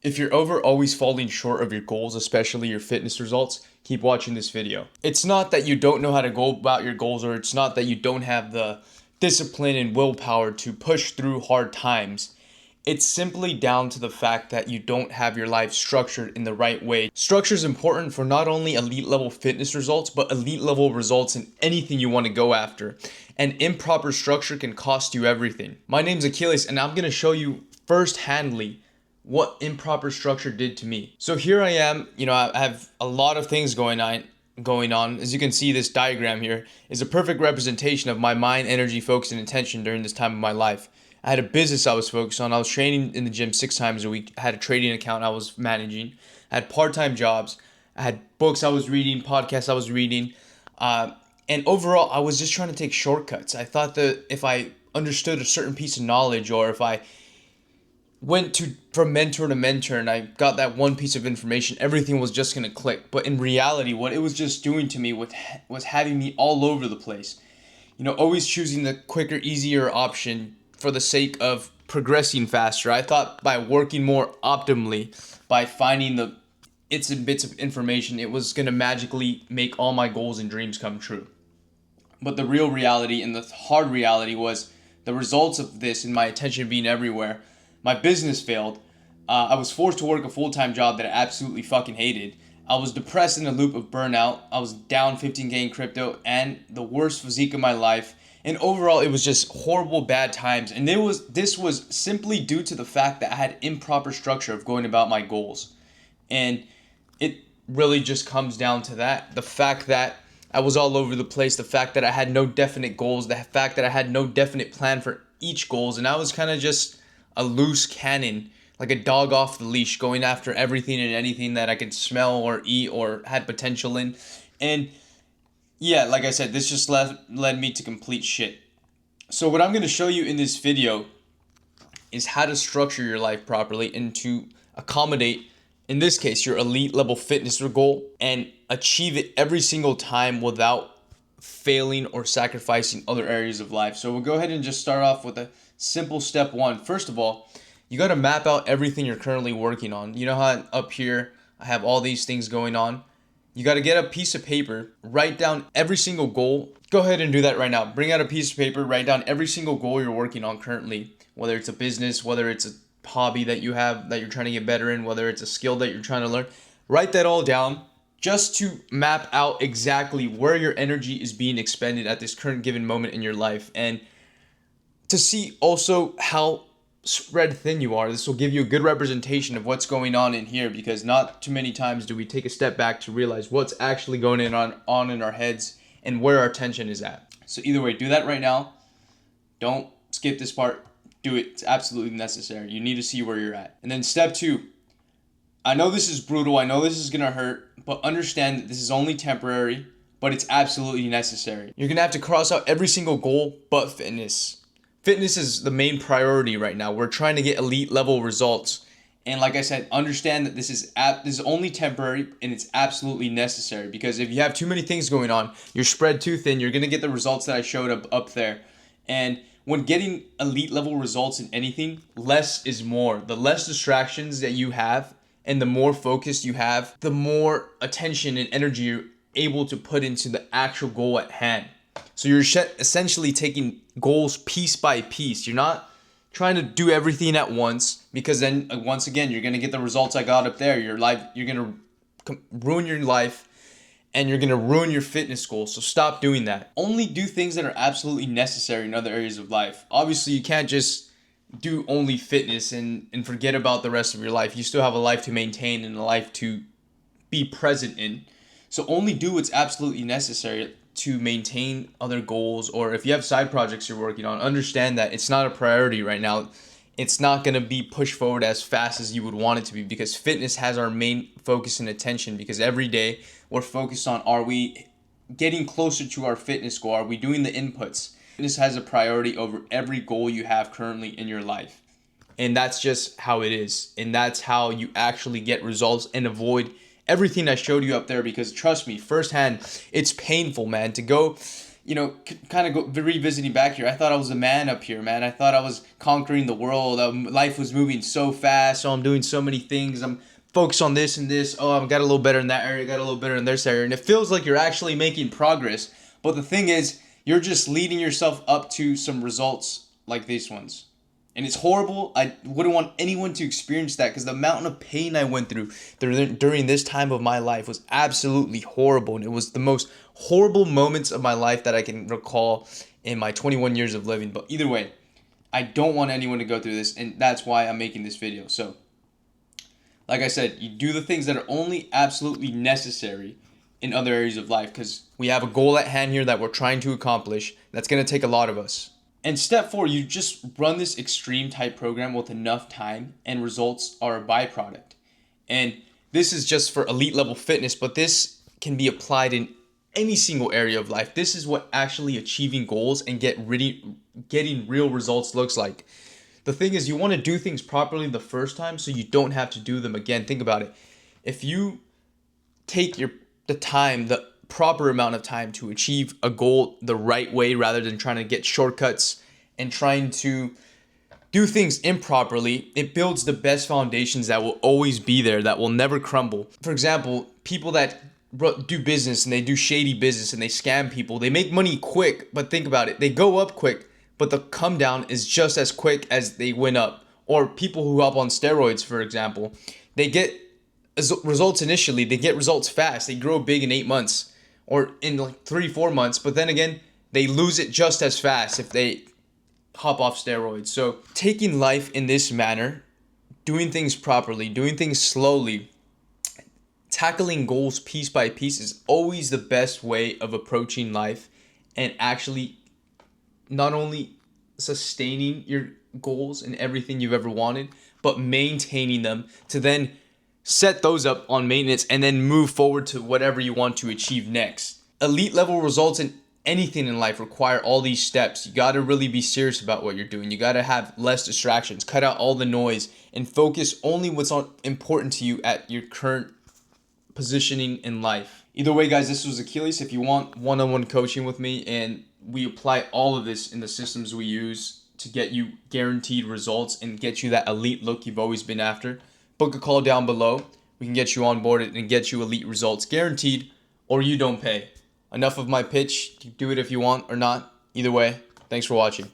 If you're ever always falling short of your goals, especially your fitness results, keep watching this video. It's not that you don't know how to go about your goals, or it's not that you don't have the discipline and willpower to push through hard times. It's simply down to the fact that you don't have your life structured in the right way. Structure is important for not only elite level fitness results, but elite level results in anything you want to go after. And improper structure can cost you everything. My name's Achilles, and I'm going to show you first-handly what improper structure did to me. So here I am, I have a lot of things going on. As you can see, this diagram here is a perfect representation of my mind, energy, focus, and intention during this time of my life. I had a business I was focused on. I was training in the gym 6 times a week. I had a trading account I was managing. I had part-time jobs. I had books I was reading, podcasts I was reading. And overall, I was just trying to take shortcuts. I thought that if I understood a certain piece of knowledge, or if I went from mentor to mentor and I got that one piece of information, everything was just going to click. But in reality, what it was just doing to me was having me all over the place. Always choosing the quicker, easier option for the sake of progressing faster. I thought by working more optimally, by finding the its and bits of information, it was going to magically make all my goals and dreams come true. But the real reality and the hard reality was the results of this and my attention being everywhere. My business failed. I was forced to work a full-time job that I absolutely fucking hated. I was depressed in a loop of burnout. I was down 15K in crypto and the worst physique of my life. And overall, it was just horrible, bad times. And this was simply due to the fact that I had improper structure of going about my goals. And it really just comes down to that. The fact that I was all over the place, the fact that I had no definite goals, the fact that I had no definite plan for each goals, and I was kind of just a loose cannon, like a dog off the leash, going after everything and anything that I could smell or eat or had potential in. And yeah, like I said, this just led me to complete shit. So what I'm going to show you in this video is how to structure your life properly and to accommodate, in this case, your elite level fitness goal and achieve it every single time without failing or sacrificing other areas of life. So we'll go ahead and just start off with a simple step one. First of all, you got to map out everything you're currently working on. You know how up here I have all these things going on? You got to get a piece of paper, write down every single goal. Go ahead and do that right now. Bring out a piece of paper, write down every single goal you're working on currently, whether it's a business, whether it's a hobby that you have that you're trying to get better in, whether it's a skill that you're trying to learn. Write that all down just to map out exactly where your energy is being expended at this current given moment in your life, and to see also how spread thin you are. This will give you a good representation of what's going on in here, because not too many times do we take a step back to realize what's actually going on in our heads and where our attention is at. So either way, do that right now. Don't skip this part. Do it. It's absolutely necessary. You need to see where you're at. And then step two. I know this is brutal. I know this is going to hurt, but understand that this is only temporary, but it's absolutely necessary. You're going to have to cross out every single goal but fitness. Fitness is the main priority right now. We're trying to get elite level results. And like I said, understand that this is only temporary and it's absolutely necessary, because if you have too many things going on, you're spread too thin, you're going to get the results that I showed up there. And when getting elite level results in anything, less is more. The less distractions that you have and the more focus you have, the more attention and energy you're able to put into the actual goal at hand. So you're essentially taking goals piece by piece. You're not trying to do everything at once, because then once again, you're going to get the results I got up there. You're going to ruin your life and you're going to ruin your fitness goals. So stop doing that. Only do things that are absolutely necessary in other areas of life. Obviously, you can't just do only fitness and forget about the rest of your life. You still have a life to maintain and a life to be present in. So only do what's absolutely necessary to maintain other goals. Or if you have side projects you're working on, understand that it's not a priority right now. It's not going to be pushed forward as fast as you would want it to be, because fitness has our main focus and attention, because every day we're focused on, are we getting closer to our fitness goal? Are we doing the inputs? Fitness has a priority over every goal you have currently in your life. And that's just how it is. And that's how you actually get results and avoid everything I showed you up there, because trust me, firsthand, it's painful, man, to go kind of revisiting back here. I thought I was a man up here, man. I thought I was conquering the world. Life was moving so fast. So I'm doing so many things. I'm focused on this and this. Oh, I've got a little better in that area. Got a little better in this area. And it feels like you're actually making progress. But the thing is, you're just leading yourself up to some results like these ones. And it's horrible. I wouldn't want anyone to experience that, because the amount of pain I went through during this time of my life was absolutely horrible. And it was the most horrible moments of my life that I can recall in my 21 years of living. But either way, I don't want anyone to go through this, and that's why I'm making this video. So, like I said, you do the things that are only absolutely necessary in other areas of life, because we have a goal at hand here that we're trying to accomplish. That's going to take a lot of us. And step 4, you just run this extreme type program with enough time, and results are a byproduct. And this is just for elite level fitness, but this can be applied in any single area of life. This is what actually achieving goals and getting real results looks like. The thing is, you want to do things properly the first time so you don't have to do them again. Think about it. If you take the proper amount of time to achieve a goal the right way, rather than trying to get shortcuts and trying to do things improperly, it builds the best foundations that will always be there, that will never crumble. For example, people that do business and they do shady business and they scam people, they make money quick, but think about it, they go up quick, but the come down is just as quick as they went up. Or people who hop on steroids, for example, they get results initially, they get results fast, they grow big in 8 months or in like 3-4 months, but then again, they lose it just as fast if they hop off steroids. So taking life in this manner, doing things properly, doing things slowly, tackling goals piece by piece is always the best way of approaching life, and actually not only sustaining your goals and everything you've ever wanted, but maintaining them to then set those up on maintenance and then move forward to whatever you want to achieve next. Elite level results in anything in life require all these steps. You got to really be serious about what you're doing. You got to have less distractions, cut out all the noise, and focus only what's important to you at your current positioning in life. Either way, guys, this was Achilles. If you want one-on-one coaching with me, and we apply all of this in the systems we use to get you guaranteed results and get you that elite look you've always been after, book a call down below. We can get you onboarded and get you elite results guaranteed, or you don't pay. Enough of my pitch. Do it if you want or not. Either way, thanks for watching.